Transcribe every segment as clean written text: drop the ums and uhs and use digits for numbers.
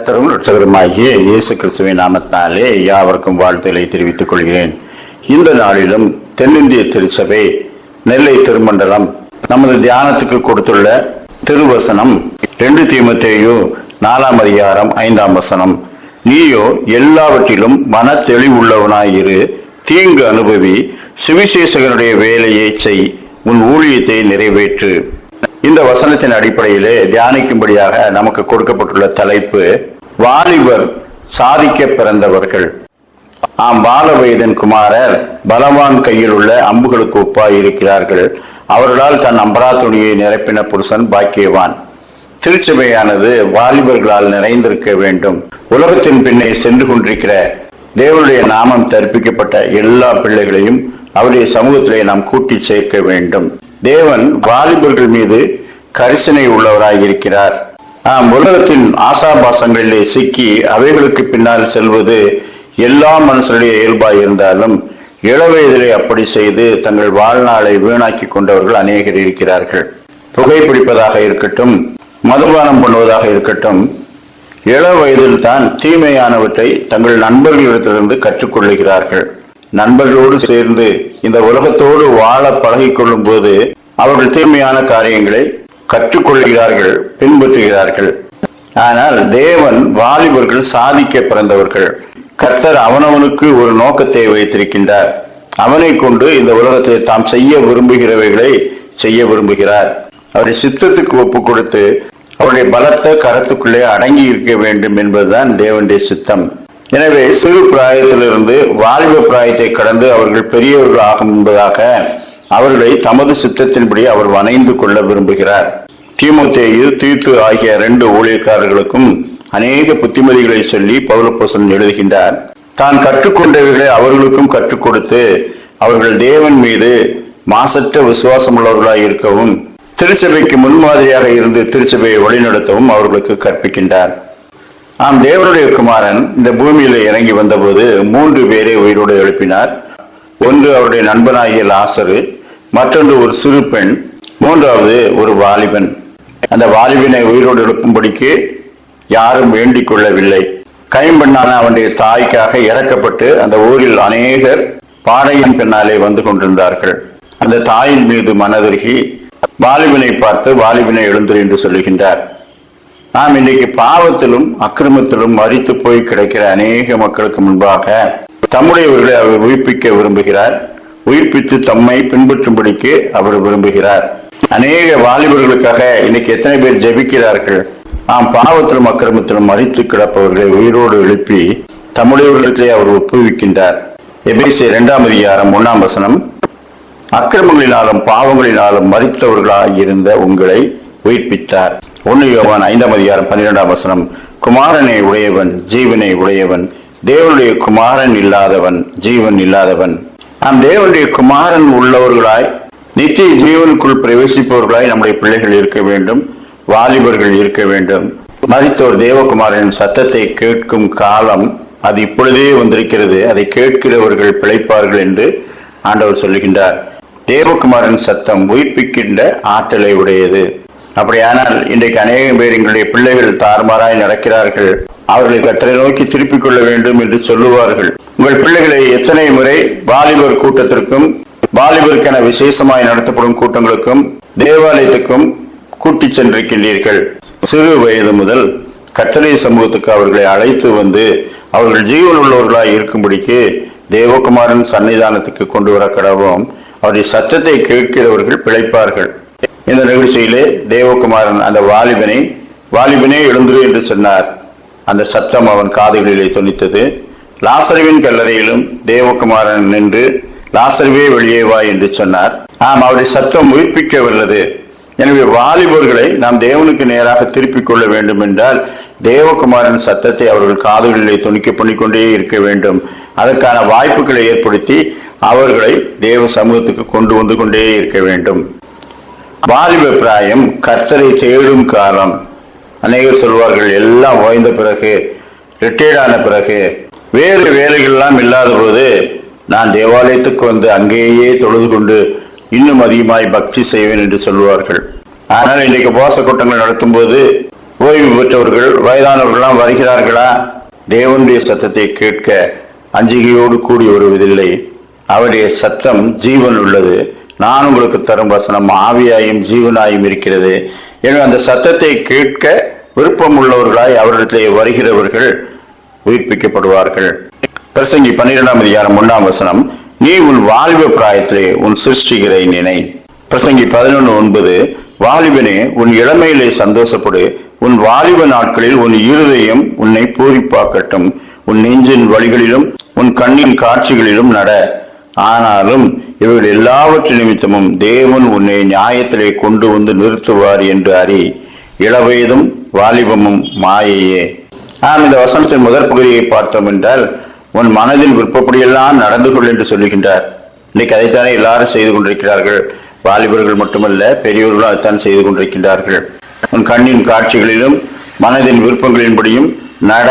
கர்த்தரும் இரட்சகருமாகிய இயேசு கிறிஸ்துவின் நாமத்தினாலே யாவருக்கும் வாழ்த்துக்களை தெரிவித்துக் கொள்கிறேன். இந்த நாளிலும் தென்னிந்திய திருச்சபை நெல்லை திருமண்டலம் நமது தியானத்துக்கு கொடுத்துள்ள திருவசனம் 2 தீமோத்தேயு 4ஆம் அதிகாரம் 5ஆம் வசனம். நீயோ எல்லாவற்றிலும் மன தெளிவுள்ளவனாயிரு, தீங்கு அனுபவி, சுவிசேஷகனுடைய வேலையை செய், உன் ஊழியத்தை நிறைவேற்று. இந்த வசனத்தின் அடிப்படையிலே தியானிக்கும்படியாக நமக்கு கொடுக்கப்பட்டுள்ள தலைப்பு வாலிபர் சாதிக்க பிறந்தவர்கள். பால வயதின் குமாரர் பலவான் கையில் உள்ள அம்புகளுக்கு ஒப்பாய் இருக்கிறார்கள். அவர்களால் தன் அம்பராத்துணியை நிரப்பின புருஷன் பாக்கியவான். திருச்சபையானது வாலிபர்களால் நிறைந்திருக்க வேண்டும். உலகத்தின் பின்னே சென்று கொண்டிருக்கிற தேவனுடைய நாமம் தரிப்பிக்கப்பட்ட எல்லா பிள்ளைகளையும் அவருடைய சமூகத்திலே நாம் கூட்டி சேர்க்க வேண்டும். தேவன் வாலிபர்கள் மீது கரிசனை உள்ளவராய் இருக்கிறார். உலகத்தின் ஆசாபாசங்களிலே சிக்கி அவைகளுக்கு பின்னால் செல்வது எல்லா மனுஷருடைய இயல்பாய் இருந்தாலும் இளவயதிலே அப்படி செய்து தங்கள் வாழ்நாளை வீணாக்கி கொண்டவர்கள் அநேகர் இருக்கிறார்கள். புகைப்பிடிப்பதாக இருக்கட்டும், மதுபானம் பண்ணுவதாக இருக்கட்டும், இள வயதில் தான் தீமையானவற்றை தங்கள் நண்பர்களிடத்திலிருந்து கற்றுக்கொள்ளுகிறார்கள். நண்பர்களோடு சேர்ந்து இந்த உலகத்தோடு வாழ பழகிக் கொள்ளும் போது அவர்கள் தீமையான காரியங்களை கற்றுக்கொள்கிறார்கள், பின்பற்றுகிறார்கள். ஆனால் தேவன் வாலிபர்கள் சாதிக்க பிறந்தவர்கள். கர்த்தர் அவனவனுக்கு ஒரு நோக்கத்தை வைத்திருக்கின்றார். அவனை கொண்டு இந்த உலகத்தை தாம் செய்ய விரும்புகிறவைகளை செய்ய விரும்புகிறார். அவருடைய சித்தத்துக்கு ஒப்பு கொடுத்து அவருடைய பலத்த கரத்துக்குள்ளே அடங்கி இருக்க வேண்டும் என்பதுதான் தேவனுடைய சித்தம். எனவே சிறு பிராயத்திலிருந்து வாலிப பிராயத்தை கடந்து அவர்கள் பெரியவர்கள் ஆகும் என்பதாக அவர்களை தமது சித்தத்தின்படி அவர் வணைந்து கொள்ள விரும்புகிறார். தீமோத்தேயு, தீத்து ஆகிய 2 ஊழியக்காரர்களுக்கும் அநேக புத்திமதிகளை சொல்லி பவுலப்போஸ்தலன் எழுதுகின்றார். தான் கற்றுக்கொண்டவைகளை அவர்களுக்கும் கற்றுக் கொடுத்து அவர்கள் தேவன் மீது மாசற்ற விசுவாசம் உள்ளவர்களாய் இருக்கவும் திருச்சபைக்கு முன்மாதிரியாக இருந்து திருச்சபையை வழிநடத்தவும் அவர்களுக்கு கற்பிக்கின்றார். தேவனுடைய குமாரன் இந்த பூமியில இறங்கி வந்தபோது 3 பேரை உயிரோடு எழுப்பினார். ஒன்று அவருடைய நண்பனாகிய லாசரு, மற்றொன்று ஒரு சிறு பெண், 3வது ஒரு வாலிபன். அந்த வாலிபனை உயிரோடு எழுப்பும்படிக்கு யாரும் வேண்டிக் கொள்ளவில்லை. கைம்பெண்ணான அவனுடைய தாய்க்காக இறக்கப்பட்டு அந்த ஊரில் அநேகர் பாடையின் பின்னாலே வந்து கொண்டிருந்தார்கள். அந்த தாயின் மீது மனதுருகி வாலிபனை பார்த்து, வாலிபனை எழுந்திரு என்று சொல்லுகின்றார். நாம் இன்றைக்கு பாவத்திலும் அக்கிரமத்திலும் மரித்து போய் கிடைக்கிற அநேக மக்களுக்கு முன்பாக தம்முடையவர்களை அவர் உயிர்ப்பிக்க விரும்புகிறார். உயிர்ப்பித்து தம்மை பின்பற்றும்படிக்கு அவர் விரும்புகிறார். அநேக வாலிபர்களுக்காக இன்னைக்கு எத்தனை பேர் ஜெபிக்கிறார்கள்? பாவத்திலும் அக்கிரமத்திலும் மரித்து கிடப்பவர்களை உயிரோடு எழுப்பி தம்முடையவர்களிடத்திலே அவர் ஒப்புவிக்கின்றார். எபேசியர் 2ஆம் அதிகாரம் 1ஆம் வசனம். அக்கிரமங்களினாலும் பாவங்களினாலும் மரித்தவர்களாயிருந்த உங்களை உயிர்ப்பித்தார். 1 யோவான் 5ஆம் அதிகாரம் 12ஆம் வசனம். குமாரனை உடையவன் ஜீவனை உடையவன், தேவனுடைய குமாரன் இல்லாதவன் ஜீவன் இல்லாதவன். தேவனுடைய குமாரன் உள்ளவர்களாய் நித்திய ஜீவனுக்குள் பிரவேசிப்பவர்களாய் நம்முடைய பிள்ளைகள் இருக்க வேண்டும், வாலிபர்கள் இருக்க வேண்டும். மரித்தோர் தேவகுமாரனின் சத்தத்தை கேட்கும் காலம் அது இப்பொழுதே வந்திருக்கிறது. அதை கேட்கிறவர்கள் பிழைப்பார்கள் என்று ஆண்டவர் சொல்லுகின்றார். தேவகுமாரன் சத்தம் உயிர்ப்பிக்கின்ற ஆற்றலை உடையது. அப்படியானால் இன்றைக்கு அநேகம் பேர் எங்களுடைய பிள்ளைகள் தாறுமாறாய் நடக்கிறார்கள், அவர்களை கர்த்தரை நோக்கி திருப்பிக் கொள்ள வேண்டும் என்று சொல்லுவார்கள். உங்கள் பிள்ளைகளை எத்தனை முறை வாலிபர் கூட்டத்திற்கும் வாலிபருக்கென விசேஷமாய் நடத்தப்படும் கூட்டங்களுக்கும் தேவாலயத்துக்கும் கூட்டி சென்றிருக்கின்றீர்கள். சிறு வயது முதல் கர்த்தரை சமூகத்துக்கு அவர்களை அழைத்து வந்து அவர்கள் ஜீவன் உள்ளவர்களாய் இருக்கும்படிக்கு தேவகுமாரன் சன்னிதானத்துக்கு கொண்டு வர கடவும். அவருடைய சத்தத்தை கேட்கிறவர்கள் பிழைப்பார்கள். இந்த நிகழ்ச்சியிலே தேவகுமாரன் அந்த வாலிபனே எழுந்துரு என்று சொன்னார். அந்த சத்தம் அவன் காதுகளிலே தொனித்தது. லாசருவின் கல்லறையிலும் தேவகுமாரன் நின்று லாசருவே வெளியே வா என்று சொன்னார். அவருடைய சத்தம் உயிர்ப்பிக்க வல்லது. எனவே வாலிபர்களை நாம் தேவனுக்கு நேராக திருப்பிக் கொள்ள வேண்டும் என்றால் தேவகுமாரன் சத்தத்தை அவர்கள் காதுகளிலே தொனிக்க பண்ணிக்கொண்டே இருக்க வேண்டும். அதற்கான வாய்ப்புகளை ஏற்படுத்தி அவர்களை தேவ சமூகத்துக்கு கொண்டு வந்து கொண்டே இருக்க வேண்டும். வாலிப பிராயம் கர்த்தரை தேடும் காலம். அநேகர் சொல்வார்கள், எல்லாம் ஓய்ந்த பிறகு, ரிட்டையர்டான பிறகு, வேறு வேலைகள்லாம் இல்லாத போது நான் தேவாலயத்துக்கு வந்து அங்கேயே தொழுது கொண்டு இன்னும் அதிகமாய் பக்தி செய்வேன் என்று சொல்வார்கள். ஆனால் இன்றைக்கு உபவாச கூட்டங்கள் நடத்தும் போது ஓய்வு பெற்றவர்கள் வயதானவர்கள்லாம் வருகிறார்களா? தேவனுடைய சத்தத்தை கேட்க அஞ்சிகையோடு கூடி வருவதில்லை. அவருடைய சத்தம் ஜீவன் உள்ளது. நான் உங்களுக்கு தரும் வசனம் ஆவியாயும் ஜீவனாயும் இருக்கிறது. எனவே அந்த சத்தத்தை கேட்க விருப்பம் உள்ளவர்களாய் அவரிடத்திலே வருகிறவர்கள் உயிர்ப்பிக்கப்படுவார்கள். பிரசங்கி 12ஆம் அதிகாரம் 1ஆம் வசனம், நீ உன் வாலிப பிராயத்திலே உன் சிருஷ்டிகரை நினை. பிரசங்கி 11:9, வாலிபனே உன் இளமையிலே சந்தோஷப்படு, உன் வாலிப நாட்களில் உன் இருதயம் உன்னை பூரிப்பாக்கட்டும், உன் நெஞ்சின் வழிகளிலும் உன் கண்ணின் காட்சிகளிலும் நட. ஆனாலும் இவர்கள் எல்லாவற்றின் நிமித்தமும் தேவன் உன்னை நியாயத்திலே கொண்டு வந்து நிறுத்துவார் என்று அறி. இளவயதும் வாலிபமும் மாயையே. இந்த வசனத்தின் முதற் பகுதியை பார்த்தோம் என்றால், உன் மனதின் விருப்பப்படியெல்லாம் நடந்து கொள் என்று சொல்லுகின்றார். இன்னைக்கு அதைத்தானே எல்லாரும் செய்து கொண்டிருக்கிறார்கள். வாலிபர்கள் மட்டுமல்ல, பெரியவர்களும் அதைத்தான் செய்து கொண்டிருக்கின்றார்கள். உன் கண்ணின் காட்சிகளிலும் மனதின் விருப்பங்களின்படியும் நட.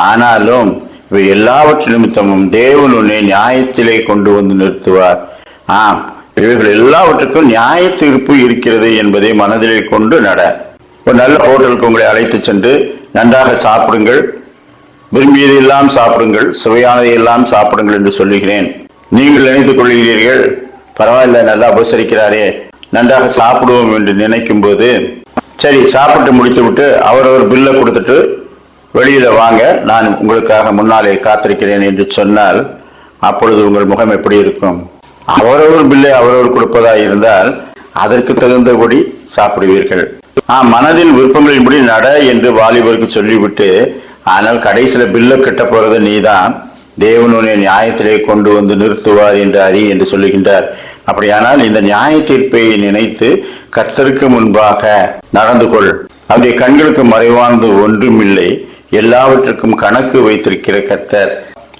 ஆனாலும் இவை எல்லாவற்றின் நிமித்தமும் தேவன் உன்னை நியாயத்திலே கொண்டு வந்து நிறுத்துவார். இவைகள் எல்லாவற்றுக்கும் நியாய தீர்ப்பு இருக்கிறது என்பதை மனதிலே கொண்டு நட. ஒரு நல்ல ஹோட்டலுக்கு உங்களை அழைத்து சென்று நன்றாக சாப்பிடுங்கள், விரும்பியதையெல்லாம் சாப்பிடுங்கள், சுவையானதையெல்லாம் சாப்பிடுங்கள் என்று சொல்லுகிறேன். நீங்கள் நினைத்துக் கொள்கிறீர்கள், பரவாயில்ல நல்லா உபசரிக்கிறாரே, நன்றாக சாப்பிடுவோம் என்று நினைக்கும் போது, சரி சாப்பிட்டு முடித்து விட்டு அவரவர் பில்லை கொடுத்துட்டு வெளியில வாங்க, நான் உங்களுக்காக முன்னாலே காத்திருக்கிறேன் என்று சொன்னால் அப்பொழுது உங்கள் முகம் எப்படி இருக்கும்? அவரவர் பில்லை அவரவர் கொடுப்பதா இருந்தால் அதற்கு தகுந்தபடி சாப்பிடுவீர்கள். மனதின் விருப்பங்களின்படி நட என்று வாலிபருக்கு சொல்லிவிட்டு, ஆனால் கடைசியில பில்லை கட்ட போறது நீதான், தேவனுடைய நியாயத்திலே கொண்டு வந்து நிறுத்துவார் என்று அறி என்று சொல்லுகின்றார். அப்படியானால் இந்த நியாய தீர்ப்பை நினைத்து கர்த்தருக்கு முன்பாக நடந்து கொள். அவருடைய கண்களுக்கு மறைவானது ஒன்றுமில்லை, எல்லாவற்றுக்கும் கணக்கு வைத்திருக்கிற கர்த்தர்,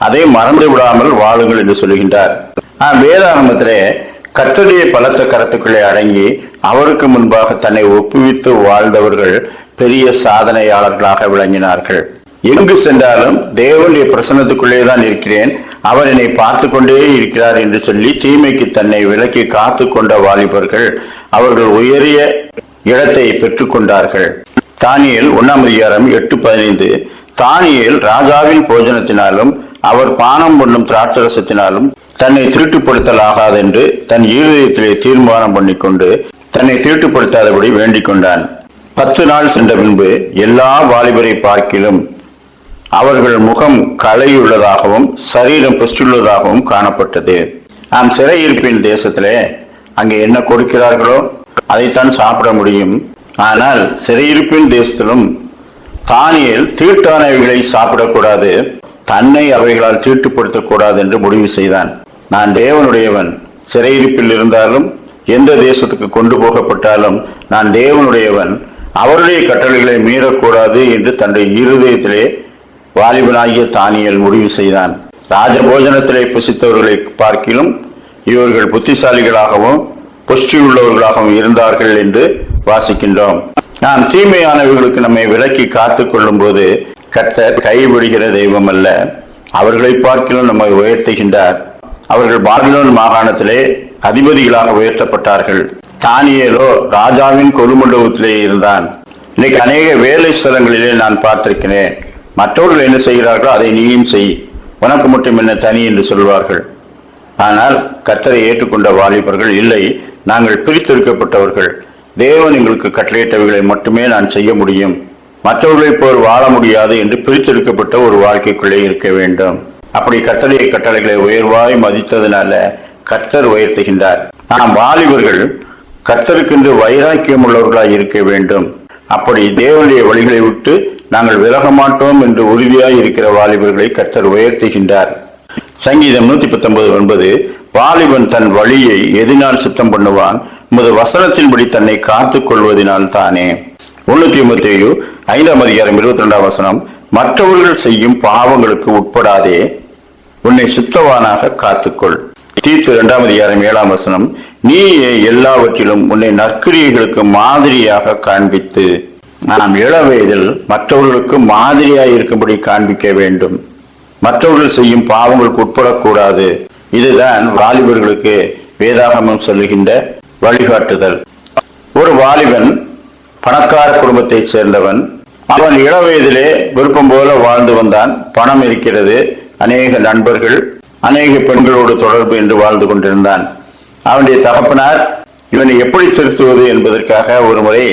அதை மறந்து விடாமல் வாழுங்கள் என்று சொல்லுகின்றார். வேதாகமத்திலே கர்த்தருடைய பலத்த கரத்துக்குள்ளே அடங்கி அவருக்கு முன்பாக தன்னை ஒப்புவித்து வாழ்ந்தவர்கள் பெரிய சாதனையாளர்களாக விளங்கினார்கள். எங்கு சென்றாலும் தேவனுடைய பிரசன்னத்துக்குள்ளே தான் இருக்கிறேன், அவர் என்னை பார்த்து கொண்டே இருக்கிறார் என்று சொல்லி தீமைக்கு தன்னை விலக்கி காத்து கொண்ட வாலிபர்கள் அவர்கள் உயரிய இடத்தை பெற்றுக்கொண்டார்கள். தானியேல் 1ஆம் அதிகாரம் 8-15, தானியேல் ராஜாவின் போஜனத்தினாலும் அவர் பானம் பண்ணும் திராட்சரசத்தினாலும் தன்னை திருட்டுப்படுத்தலாகாது என்று தன் இருதயத்திலே தீர்மானம் பண்ணிக்கொண்டு தன்னை திருட்டுப்படுத்தாதபடி வேண்டிக் கொண்டான். 10 நாள் சென்ற பின்பு எல்லா வாலிபரை பார்க்கிலும் அவர்கள் முகம் களையுள்ளதாகவும் சரீரம் புஷ்டுள்ளதாகவும் காணப்பட்டது. சிறையிருப்பின் தேசத்திலே அங்கே என்ன கொடுக்கிறார்களோ அதைத்தான் சாப்பிட முடியும். ஆனால் சிறையிருப்பின் தேசத்திலும் தானியேல் தீட்டானவைகளை சாப்பிடக்கூடாது, தன்னை அவைகளால் தீட்டுப்படுத்தக்கூடாது என்று முடிவு செய்தான். நான் தேவனுடையவன், சிறையிருப்பில் இருந்தாலும் எந்த தேசத்துக்கு கொண்டு போகப்பட்டாலும் நான் தேவனுடையவன், அவருடைய கட்டளைகளை மீறக்கூடாது என்று தன்னுடைய இருதயத்திலே வாலிபனாகிய தானியேல் முடிவு செய்தான். ராஜபோஜனத்திலே புசித்தவர்களை பார்க்கிலும் இவர்கள் புத்திசாலிகளாகவும் புஷ்டியுள்ளவர்களாகவும் இருந்தார்கள் என்று வாசிக்கின்றோம். நாம் தீமையானவர்களுக்கு நம்மை விலக்கி காத்துக் கொள்ளும் போது கர்த்தர் கைவிடுகிற தெய்வம் அல்ல, அவர்களை பார்க்கிலும் நம்மை உயர்த்துகின்றார். அவர்கள் பாபிலோன் மாகாணத்திலே அதிபதிகளாக உயர்த்தப்பட்டார்கள். தானியேலோ ராஜாவின் கொலுமண்டபத்திலே இருந்தான். இன்னைக்கு அநேக வேலை ஸ்தலங்களிலே நான் பார்த்திருக்கிறேன், மற்றவர்கள் என்ன செய்கிறார்களோ அதை நீயும் செய், உனக்கு மட்டும் என்ன தனி என்று சொல்வார்கள். ஆனால் கர்த்தரை ஏற்றுக்கொண்ட வாலிபர்கள் இல்லை, நாங்கள் பிரித்தெடுக்கப்பட்டவர்கள், தேவன் எங்களுக்கு கட்டளையிட்டவைகளை மட்டுமே நான் செய்ய முடியும், மற்றவர்களைப் போல் வாழ முடியாது என்று பிரித்தெடுக்கப்பட்ட ஒரு வாழ்க்கைக்குள்ளே இருக்க வேண்டும். அப்படி கர்த்தருடைய கட்டளைகளை உயர்வாய் மதித்ததுனால கர்த்தர் உயர்த்துகின்றார். நாம் வாலிபர்கள் கர்த்தருக்கென்று வைராக்கியம் உள்ளவர்களாய் இருக்க வேண்டும். அப்படி தேவனுடைய வழிகளை விட்டு நாங்கள் விலக மாட்டோம் என்று உறுதியாய் இருக்கிற வாலிபர்களை கர்த்தர் உயர்த்துகின்றார். சங்கீதம் 119:9, வாலிபன் தன் வழியை எதினால் சுத்தம் பண்ணுவான், உமது வசனத்தின்படி தன்னை காத்துக் கொள்வதனால் தானே. 1 தீமோத்தேயு 5ஆம் அதிகாரம் 22ஆம் வசனம், மற்றவர்கள் செய்யும் பாவங்களுக்கு உட்படாதே, உன்னை சுத்தவானாக காத்துக்கொள். தீத்து 2ஆம் அதிகாரம் 7ஆம் வசனம், நீயே எல்லாவற்றிலும் உன்னை நற்கிரியைகளுக்கு மாதிரியாக காண்பித்து. நாம் இள வயதில் மற்றவர்களுக்கு மாதிரியாய் இருக்கும்படி காண்பிக்க வேண்டும், மற்றவர்கள் செய்யும் பாவங்களுக்கு உட்படக்கூடாது. இதுதான் வாலிபர்களுக்கு வேதாகமம் சொல்லுகின்ற வழிகாட்டுதல். ஒரு வாலிபன் பணக்கார குடும்பத்தைச் சேர்ந்தவன். அவன் இளவயதிலே விருப்பம் போல வாழ்ந்து வந்தான். பணம் இருக்கிறது, அநேக நண்பர்கள், அநேக பெண்களோடு தொடர்பு என்று வாழ்ந்து கொண்டிருந்தான். அவனுடைய தகப்பனார் இவனை எப்படி திருத்துவது என்பதற்காக ஒரு முறை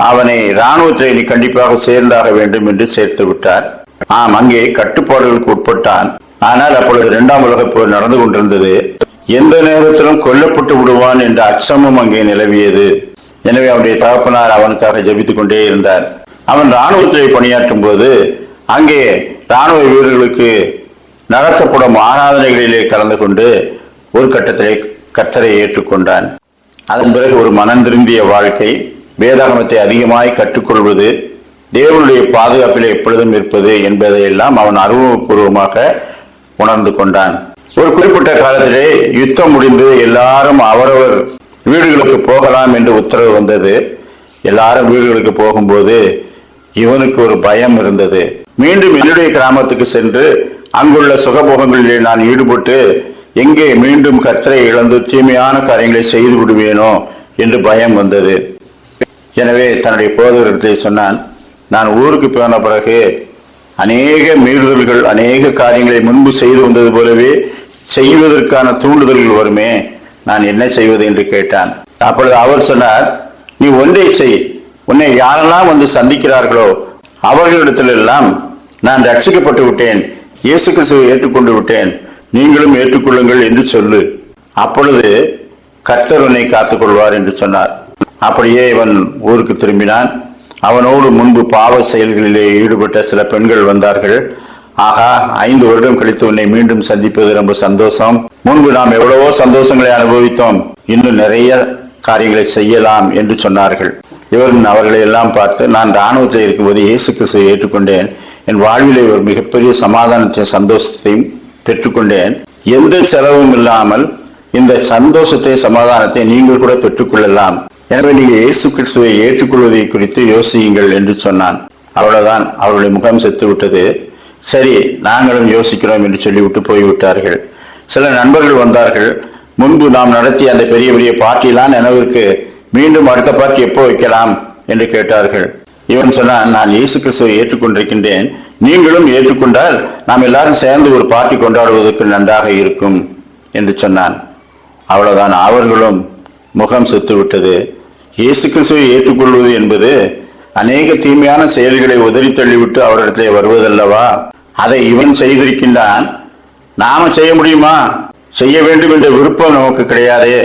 அவனை இராணுவத்தை நீ கண்டிப்பாக சேர்ந்தாக வேண்டும் என்று சேர்த்து விட்டார். அங்கே கட்டுப்பாடுகளுக்கு உட்பட்டான். ஆனால் அப்பொழுது 2ஆம் உலகப் போர் நடந்து கொண்டிருந்தது. எந்த நேரத்திலும் கொல்லப்பட்டு விடுவான் என்ற அச்சமும் அங்கே நிலவியது. எனவே அவனுடைய தகப்பனார் அவனுக்காக ஜெபித்துக் கொண்டே இருந்தார். அவன் இராணுவத்திலே பணியாற்றும் போது அங்கே இராணுவ வீரர்களுக்கு நடத்தப்படும் ஆராதனைகளிலே கலந்து கொண்டு ஒரு கட்டத்திலே கர்த்தரை ஏற்றுக்கொண்டான். அதன் பிறகு ஒரு மனம் திரும்பிய வாழ்க்கை, வேதாகமத்தை அதிகமாய் கற்றுக்கொள்வது, தேவனுடைய பாதுகாப்பிலே எப்பொழுதும் இருப்பது என்பதையெல்லாம் அவன் அனுபவபூர்வமாக உணர்ந்து கொண்டான். ஒரு குறிப்பிட்ட காலத்திலே யுத்தம் முடிந்து எல்லாரும் அவரவர் வீடுகளுக்கு போகலாம் என்று உத்தரவு வந்தது. எல்லாரும் வீடுகளுக்கு போகும்போது இவனுக்கு ஒரு பயம் இருந்தது. மீண்டும் என்னுடைய கிராமத்துக்கு சென்று அங்குள்ள சுகபோகங்களிலே நான் ஈடுபட்டு எங்கே மீண்டும் கர்த்தரை இழந்து தீமையான காரியங்களை செய்து விடுவேனோ என்று பயம் வந்தது. எனவே தன்னுடைய போதகத்தை சொன்னான், நான் ஊருக்கு போன பிறகு அநேக மீறுதல்கள், அநேக காரியங்களை முன்பு செய்து வந்தது போலவே செய்வதற்கான தூண்டுதல்கள் வருமே, நான் என்ன செய்வது என்று கேட்டான். அப்பொழுது அவர் சொன்னார், நீ ஒன்றை செய், உன்னை யாரெல்லாம் வந்து சந்திக்கிறார்களோ அவர்களிடத்திலெல்லாம் நான் ரட்சிக்கப்பட்டு விட்டேன், இயேசு கிறிஸ்துவை ஏற்றுக்கொண்டு விட்டேன், நீங்களும் ஏற்றுக்கொள்ளுங்கள் என்று சொல்லு. அப்பொழுது கர்த்தர் உன்னை காத்துக் கொள்வார் என்று சொன்னார். அப்படியே இவன் ஊருக்கு திரும்பினான். அவனோடு முன்பு பாவ செயல்களிலே ஈடுபட்ட சில பெண்கள் வந்தார்கள். ஆகா, 5 வருடம் கழித்து உன்னை மீண்டும் சந்திப்பது ரொம்ப சந்தோஷம். முன்பு நாம் எவ்வளவோ சந்தோஷங்களை அனுபவித்தோம், இன்னும் நிறைய காரியங்களை செய்யலாம் என்று சொன்னார்கள். இவன் அவர்களை எல்லாம் பார்த்து, நான் இராணுவத்தில் இருக்கும்போது இயேசு கிறிஸ்துவை ஏற்றுக்கொண்டேன், என் வாழ்விலே ஒரு மிகப்பெரிய சமாதானத்தையும் சந்தோஷத்தையும் பெற்றுக்கொண்டேன். எந்த செலவும் இல்லாமல் இந்த சந்தோஷத்தை சமாதானத்தை நீங்கள் கூட பெற்றுக்கொள்ளலாம். எனவே நீங்கள் இயேசு கிறிஸ்துவை ஏற்றுக்கொள்வதை குறித்து யோசியுங்கள் என்று சொன்னான். அவ்வளவுதான், அவருடைய முகம் செத்து விட்டது. சரி, நாங்களும் யோசிக்கிறோம் என்று சொல்லிவிட்டு போய்விட்டார்கள். சில நண்பர்கள் வந்தார்கள். முன்பு நாம் நடத்திய அந்த பெரிய பெரிய பார்ட்டிலாம் நினைவிற்கு, மீண்டும் அடுத்த பார்ட்டி எப்போ வைக்கலாம் என்று கேட்டார்கள். இவன் சொன்னான், நான் இயேசு கிறிஸ்துவை ஏற்றுக்கொண்டிருக்கின்றேன், நீங்களும் ஏற்றுக்கொண்டால் நாம் எல்லாரும் சேர்ந்து ஒரு பார்ட்டி கொண்டாடுவதற்கு நன்றாக இருக்கும் என்று சொன்னான். அவ்வளவுதான், அவர்களும் முகம் செத்து விட்டது. இயேசு கிறிஸ்துவை ஏற்றுக்கொள்வது என்பது அநேக தீமையான செயல்களை உதறி தள்ளிவிட்டு அவரிடத்திலே வருவதல்லவா? அதை இவன் செய்திருக்கின்றான், நாம செய்ய முடியுமா? செய்ய வேண்டும் என்ற விருப்பம் நமக்கு கிடையாதே.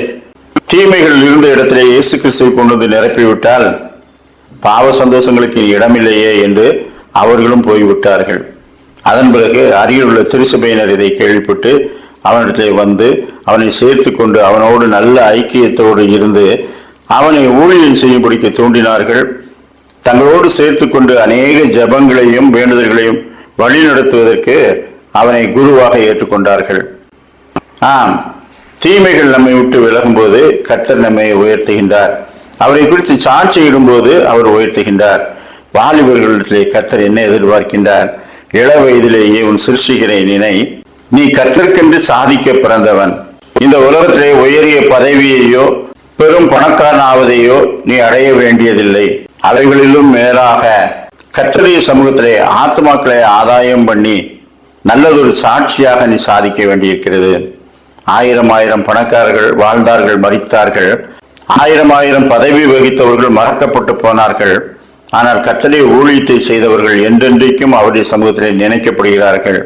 தீமைகள் இருந்த இடத்திலே இயேசு கிறிஸ்துவை கொண்டு வந்து நிரப்பிவிட்டால் பாவ சந்தோஷங்களுக்கு இடமில்லையே என்று அவர்களும் போய்விட்டார்கள். அதன் பிறகு அருகில் உள்ள திருச்சபையினர் இதை கேள்விப்பட்டு அவனிடத்திலே வந்து அவனை சேர்த்து கொண்டு அவனோடு நல்ல ஐக்கியத்தோடு இருந்து அவனை ஊழியம் செய்யும்படிக்கு தூண்டினார்கள். தங்களோடு சேர்த்து கொண்டு அநேக ஜபங்களையும் வேண்டுதல்களையும் வழி நடத்துவதற்கு அவனை குருவாக ஏற்றுக்கொண்டார்கள். தீமைகள் நம்மை விட்டு விலகும் போது கர்த்தர் நம்மை உயர்த்துகின்றார். அவரை குறித்து சாட்சியிடும் போது அவர் உயர்த்துகின்றார். வாலிபர்களிடத்திலே கர்த்தர் என்ன எதிர்பார்க்கின்றார்? இள வயதிலேயே உன் சிருஷ்டிகரை நினை, நீ கர்த்தருக்கென்று சாதிக்க பிறந்தவன். இந்த உலகத்திலே உயரிய பதவியையோ பெரும் பணக்காரன் ஆவதையோ நீ அடைய வேண்டியதில்லை. அவைகளிலும் மேலாக கர்த்தருடைய சமூகத்திலே ஆத்மாக்களை ஆதாயம் பண்ணி நல்லதொரு சாட்சியாக நீ சாதிக்க வேண்டியிருக்கிறது. 1000 பணக்காரர்கள் வாழ்ந்தார்கள், மரித்தார்கள். 1000 பதவி வகித்தவர்கள் மறக்கப்பட்டு போனார்கள். ஆனால் கர்த்தருடைய ஊழியத்தை செய்தவர்கள் என்றென்றைக்கும் அவருடைய சமூகத்திலே நினைக்கப்படுகிறார்கள்.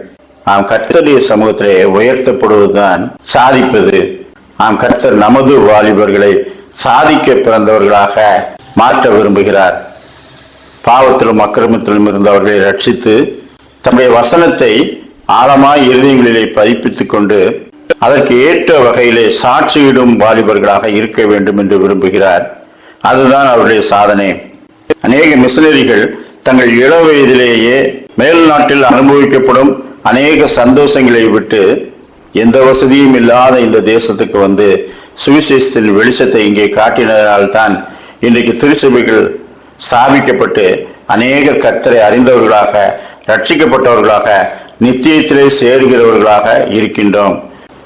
கர்த்தருடைய சமூகத்திலே உயர்த்தப்படுவதுதான் சாதிப்பது. கர்த்தர் நமது வாலிபர்களை சாதிக்க பிறந்தவர்களாக மாற்ற விரும்புகிறார். பாவத்திலும் அக்கிரமத்திலும் இருந்தவர்களை ரட்சித்து தம்முடைய வசனத்தை ஆழமாய் இருதயங்களிலே பதிப்பித்துக் கொண்டு அதற்கு ஏற்ற வகையிலே சாட்சியிடும் வாலிபர்களாக இருக்க வேண்டும் என்று விரும்புகிறார். அதுதான் அவருடைய சாதனை. அநேக மிஷனரிகள் தங்கள் இள வயதிலேயே மேல் நாட்டில் அனுபவிக்கப்படும் அநேக சந்தோஷங்களை விட்டு எந்த வசதியும் இல்லாத இந்த தேசத்துக்கு வந்து சுவிசேஷத்தின் வெளிச்சத்தை இங்கே காட்டினதால்தான் இன்றைக்கு திருச்சபைகள் ஸ்தாபிக்கப்பட்டு அநேக கர்த்தரை அறிந்தவர்களாக, ரட்சிக்கப்பட்டவர்களாக, நித்தியத்திலே சேர்கிறவர்களாக இருக்கின்றோம்.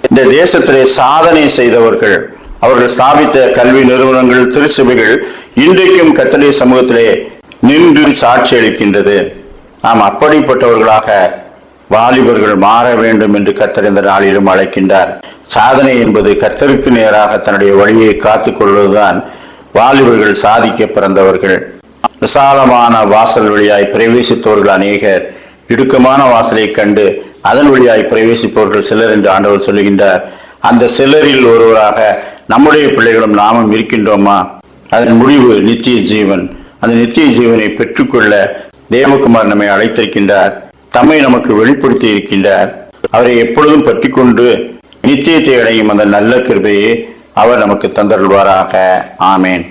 இந்த தேசத்திலே சாதனை செய்தவர்கள், அவர்கள் ஸ்தாபித்த கல்வி நிறுவனங்கள், திருச்சபைகள் இன்றைக்கும் கர்த்தருடைய சமூகத்திலே நின்று சாட்சி அளிக்கின்றது. நாம் அப்படிப்பட்டவர்களாக வாலிபர்கள் மாற வேண்டும் என்று கர்த்தர் இந்த நாளிலும் அழைக்கின்றார். சாதனை என்பது கர்த்தருக்கு நேராக தன்னுடைய வழியை காத்துக் கொள்வதுதான். வாலிபர்கள் சாதிக்க பிறந்தவர்கள். விசாலமான வாசல் வழியாய் பிரவேசித்தவர்கள் அநேகர், இடுக்கமான வாசலை கண்டு அதன் வழியாய் பிரவேசிப்பவர்கள் சிலர் என்று ஆண்டவர் சொல்லுகின்றார். அந்த சிலரில் ஒருவராக நம்முடைய பிள்ளைகளும் நாமும் இருக்கின்றோமா? அதன் முடிவு நித்திய ஜீவன். அந்த நித்திய ஜீவனை பெற்றுக்கொள்ள தேவகுமார் நம்மை அழைத்திருக்கின்றார். தம்மை நமக்கு வெளிப்படுத்தி இருக்கின்றார். அவரை எப்பொழுதும் பற்றி கொண்டு நித்தியத்தை அடையும் அந்த நல்ல கிருபையை அவர் நமக்கு தந்தருள்வாராக. ஆமேன்.